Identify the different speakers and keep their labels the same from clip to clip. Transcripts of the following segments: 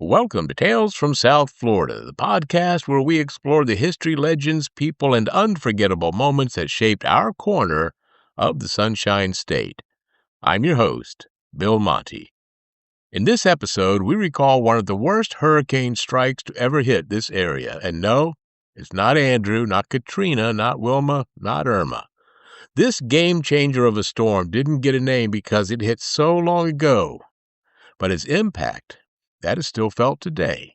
Speaker 1: Welcome to Tales from South Florida, the podcast where we explore the history, legends, people, and unforgettable moments that shaped our corner of the Sunshine State. I'm your host, Bill Monty. In this episode, we recall one of the worst hurricane strikes to ever hit this area. And no, it's not Andrew, not Katrina, not Wilma, not Irma. This game changer of a storm didn't get a name because it hit so long ago, but its impact, that is still felt today.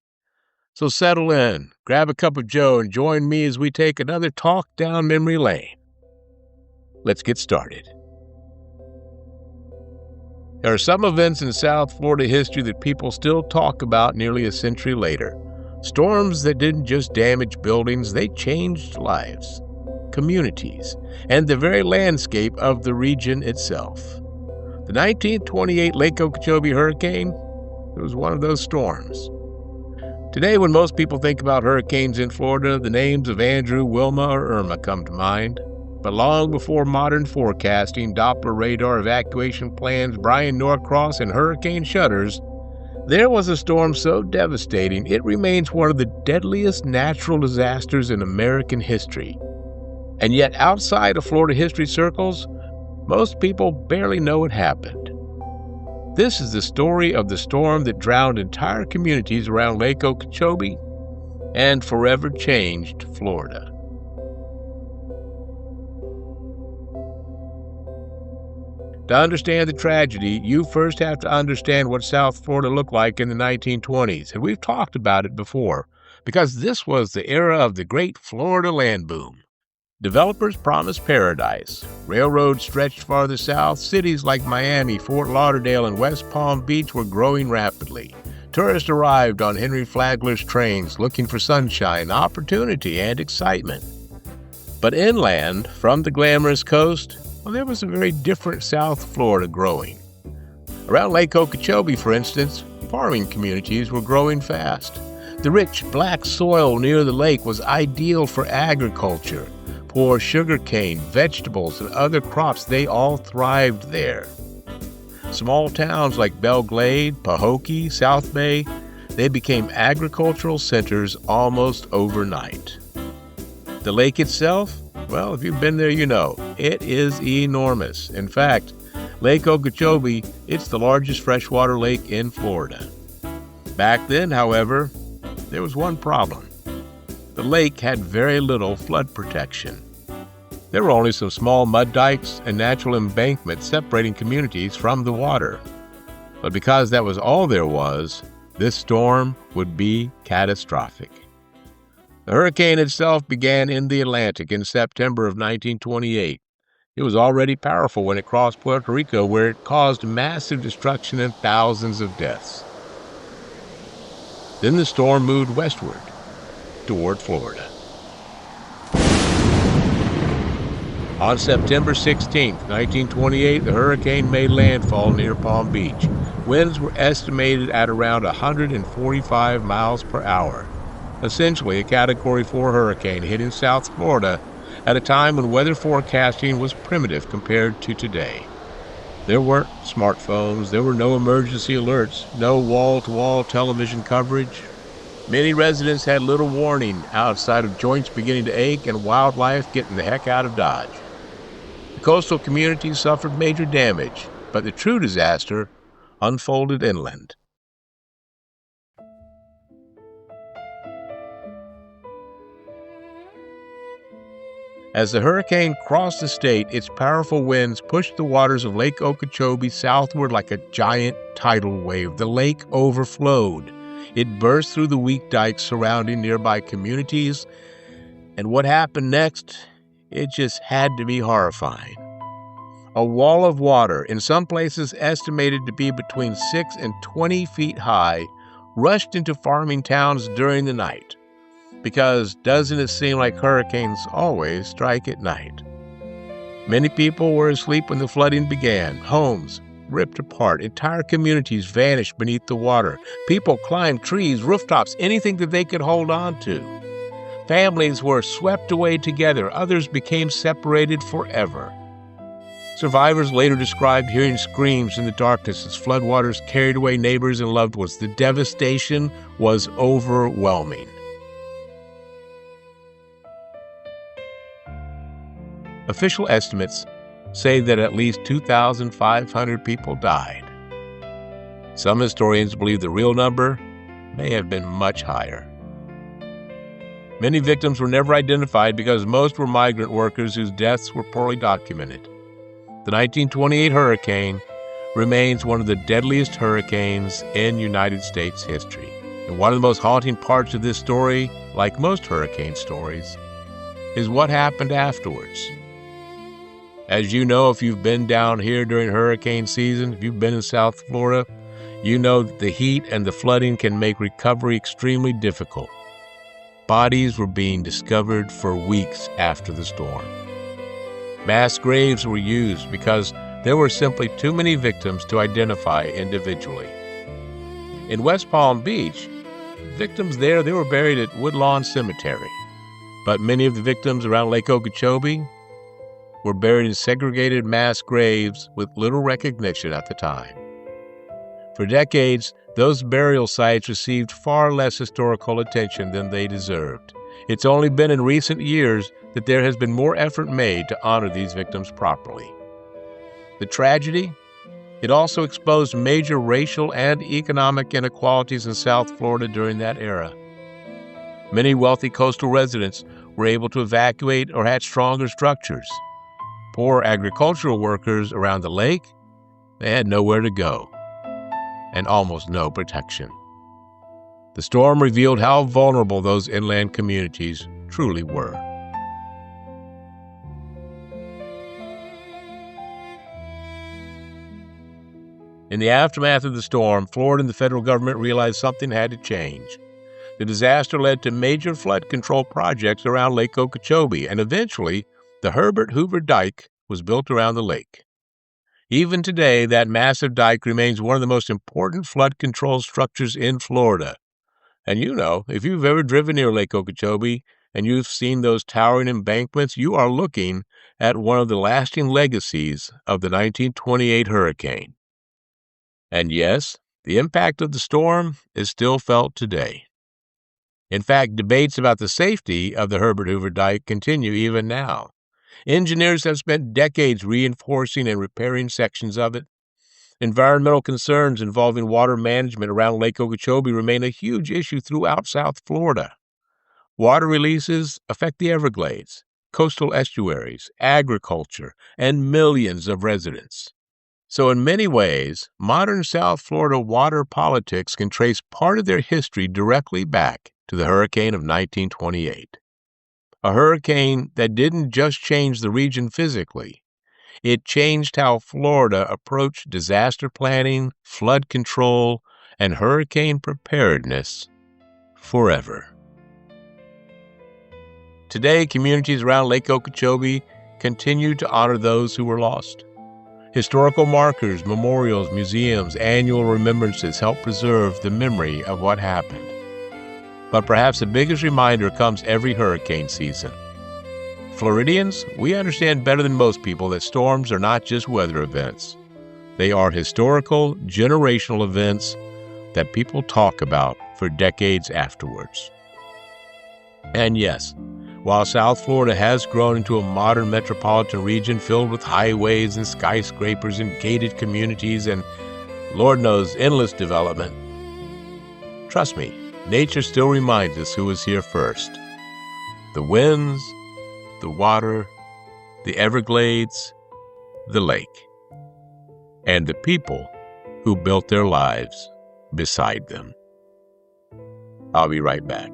Speaker 1: So settle in, grab a cup of joe, and join me as we take another talk down memory lane. Let's get started. There are some events in South Florida history that people still talk about nearly a century later. Storms that didn't just damage buildings, they changed lives, communities, and the very landscape of the region itself. The 1928 Lake Okeechobee Hurricane, it was one of those storms. Today, when most people think about hurricanes in Florida, the names of Andrew, Wilma, or Irma come to mind. But long before modern forecasting, Doppler radar evacuation plans, Brian Norcross, and hurricane shutters, there was a storm so devastating it remains one of the deadliest natural disasters in American history. And yet, outside of Florida history circles, most people barely know it happened. This is the story of the storm that drowned entire communities around Lake Okeechobee and forever changed Florida. To understand the tragedy, you first have to understand what South Florida looked like in the 1920s, and we've talked about it before, because this was the era of the great Florida land boom. Developers promised paradise. Railroads stretched farther south. Cities like Miami, Fort Lauderdale, and West Palm Beach were growing rapidly. Tourists arrived on Henry Flagler's trains looking for sunshine, opportunity, and excitement. But inland, from the glamorous coast, well, there was a very different South Florida growing. Around Lake Okeechobee, for instance, farming communities were growing fast. The rich black soil near the lake was ideal for agriculture. Poor sugarcane, vegetables, and other crops, they all thrived there. Small towns like Belle Glade, Pahokee, South Bay, they became agricultural centers almost overnight. The lake itself, well, if you've been there, you know, it is enormous. In fact, Lake Okeechobee, it's the largest freshwater lake in Florida. Back then, however, there was one problem. The lake had very little flood protection. There were only some small mud dikes and natural embankments separating communities from the water. But because that was all there was, this storm would be catastrophic. The hurricane itself began in the Atlantic in September of 1928. It was already powerful when it crossed Puerto Rico, where it caused massive destruction and thousands of deaths. Then the storm moved westward toward Florida. On September 16, 1928, the hurricane made landfall near Palm Beach. Winds were estimated at around 145 miles per hour. Essentially a Category 4 hurricane hitting South Florida at a time when weather forecasting was primitive compared to today. There weren't smartphones, there were no emergency alerts, no wall-to-wall television coverage. Many residents had little warning outside of joints beginning to ache and wildlife getting the heck out of Dodge. The coastal communities suffered major damage, but the true disaster unfolded inland. As the hurricane crossed the state, its powerful winds pushed the waters of Lake Okeechobee southward like a giant tidal wave. The lake overflowed. It burst through the weak dikes surrounding nearby communities, and what happened next, it just had to be horrifying. A wall of water, in some places estimated to be between 6 and 20 feet high, rushed into farming towns during the night. Because doesn't it seem like hurricanes always strike at night? Many people were asleep when the flooding began. Homes ripped apart. Entire communities vanished beneath the water. People climbed trees, rooftops, anything that they could hold on to. Families were swept away together. Others became separated forever. Survivors later described hearing screams in the darkness as floodwaters carried away neighbors and loved ones. The devastation was overwhelming. Official estimates say that at least 2,500 people died. Some historians believe the real number may have been much higher. Many victims were never identified because most were migrant workers whose deaths were poorly documented. The 1928 hurricane remains one of the deadliest hurricanes in United States history. And one of the most haunting parts of this story, like most hurricane stories, is what happened afterwards. As you know, if you've been down here during hurricane season, if you've been in South Florida, you know that the heat and the flooding can make recovery extremely difficult. Bodies were being discovered for weeks after the storm. Mass graves were used because there were simply too many victims to identify individually. In West Palm Beach, victims there, they were buried at Woodlawn Cemetery. But many of the victims around Lake Okeechobee were buried in segregated mass graves with little recognition at the time. For decades, those burial sites received far less historical attention than they deserved. It's only been in recent years that there has been more effort made to honor these victims properly. The tragedy? It also exposed major racial and economic inequalities in South Florida during that era. Many wealthy coastal residents were able to evacuate or had stronger structures. Poor agricultural workers around the lake, they had nowhere to go and almost no protection. The storm revealed how vulnerable those inland communities truly were. In the aftermath of the storm, Florida and the federal government realized something had to change. The disaster led to major flood control projects around Lake Okeechobee, and eventually, the Herbert Hoover Dike was built around the lake. Even today, that massive dike remains one of the most important flood control structures in Florida. And you know, if you've ever driven near Lake Okeechobee and you've seen those towering embankments, you are looking at one of the lasting legacies of the 1928 hurricane. And yes, the impact of the storm is still felt today. In fact, debates about the safety of the Herbert Hoover Dike continue even now. Engineers have spent decades reinforcing and repairing sections of it. Environmental concerns involving water management around Lake Okeechobee remain a huge issue throughout South Florida. Water releases affect the Everglades, coastal estuaries, agriculture, and millions of residents. So in many ways, modern South Florida water politics can trace part of their history directly back to the hurricane of 1928. A hurricane that didn't just change the region physically. It changed how Florida approached disaster planning, flood control, and hurricane preparedness forever. Today, communities around Lake Okeechobee continue to honor those who were lost. Historical markers, memorials, museums, annual remembrances help preserve the memory of what happened. But perhaps the biggest reminder comes every hurricane season. Floridians, we understand better than most people that storms are not just weather events. They are historical, generational events that people talk about for decades afterwards. And yes, while South Florida has grown into a modern metropolitan region filled with highways and skyscrapers and gated communities and, Lord knows, endless development, trust me, nature still reminds us who was here first. The winds, the water, the Everglades, the lake, and the people who built their lives beside them. I'll be right back.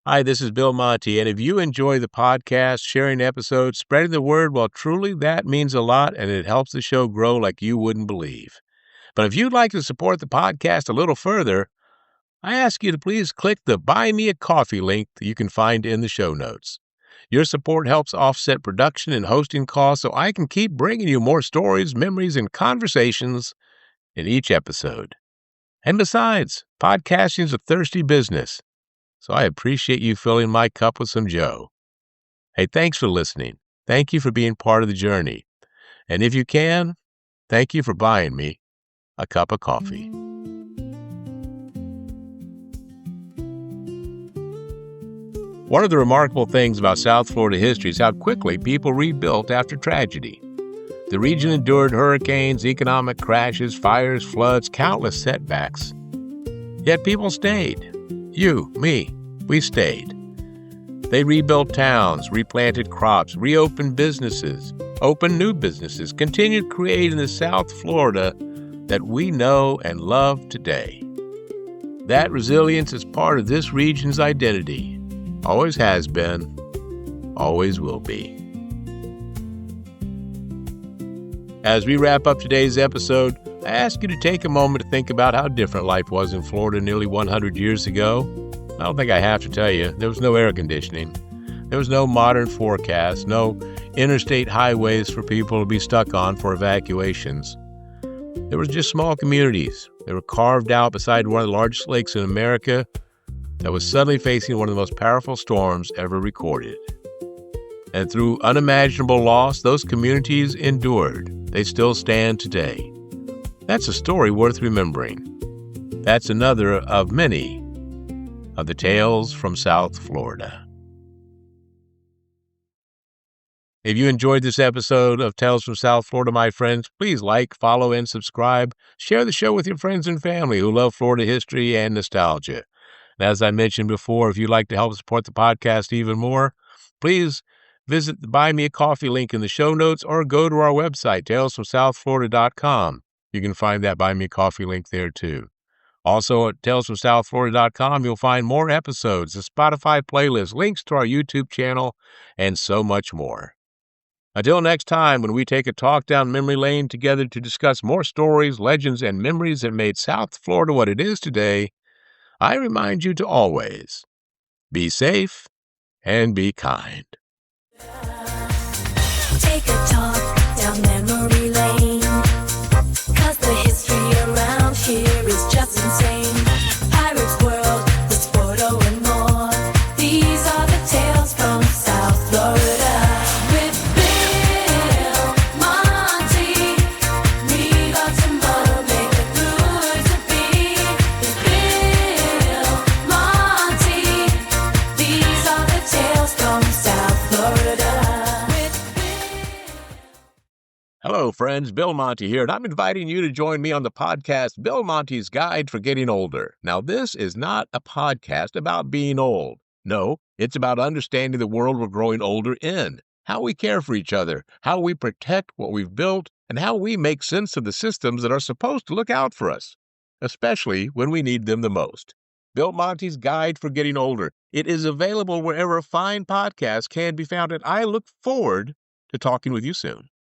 Speaker 1: Hi, this is Bill Monty, and if you enjoy the podcast, sharing episodes, spreading the word, well, truly that means a lot, and it helps the show grow like you wouldn't believe. But if you'd like to support the podcast a little further, I ask you to please click the Buy Me a Coffee link that you can find in the show notes. Your support helps offset production and hosting costs so I can keep bringing you more stories, memories, and conversations in each episode. And besides, podcasting is a thirsty business. So I appreciate you filling my cup with some Joe. Hey, thanks for listening. Thank you for being part of the journey. And if you can, thank you for buying me a cup of coffee. One of the remarkable things about South Florida history is how quickly people rebuilt after tragedy. The region endured hurricanes, economic crashes, fires, floods, countless setbacks. Yet people stayed. You, me, we stayed. They rebuilt towns, replanted crops, reopened businesses, opened new businesses, continued creating the South Florida that we know and love today. That resilience is part of this region's identity. Always has been, always will be. As we wrap up today's episode, I ask you to take a moment to think about how different life was in Florida nearly 100 years ago. I don't think I have to tell you, there was no air conditioning. There was no modern forecast, no interstate highways for people to be stuck on for evacuations. There was just small communities. They were carved out beside one of the largest lakes in America that was suddenly facing one of the most powerful storms ever recorded. And through unimaginable loss, those communities endured. They still stand today. That's a story worth remembering. That's another of many of the tales from South Florida. If you enjoyed this episode of Tales from South Florida, my friends, please like, follow, and subscribe. Share the show with your friends and family who love Florida history and nostalgia. And as I mentioned before, if you'd like to help support the podcast even more, please visit the Buy Me a Coffee link in the show notes or go to our website, talesfromsouthflorida.com. You can find that Buy Me a Coffee link there too. Also at talesfromsouthflorida.com, you'll find more episodes, a Spotify playlist, links to our YouTube channel, and so much more. Until next time, when we take a talk down memory lane together to discuss more stories, legends, and memories that made South Florida what it is today, I remind you to always be safe and be kind.
Speaker 2: Take a talk down memory lane, 'cause the history around here is just insane. Pirates World, the Sporto and more. These are the tales from South Florida. With Bill, Monty, we got tomorrow, make it good to be. With Bill, Monty, these are the tales from South Florida.
Speaker 1: Hello, friends. Bill Monty here, and I'm inviting you to join me on the podcast, Bill Monty's Guide for Getting Older. Now, this is not a podcast about being old. No, it's about understanding the world we're growing older in, how we care for each other, how we protect what we've built, and how we make sense of the systems that are supposed to look out for us, especially when we need them the most. Bill Monty's Guide for Getting Older. It is available wherever fine podcasts can be found, and I look forward to talking with you soon.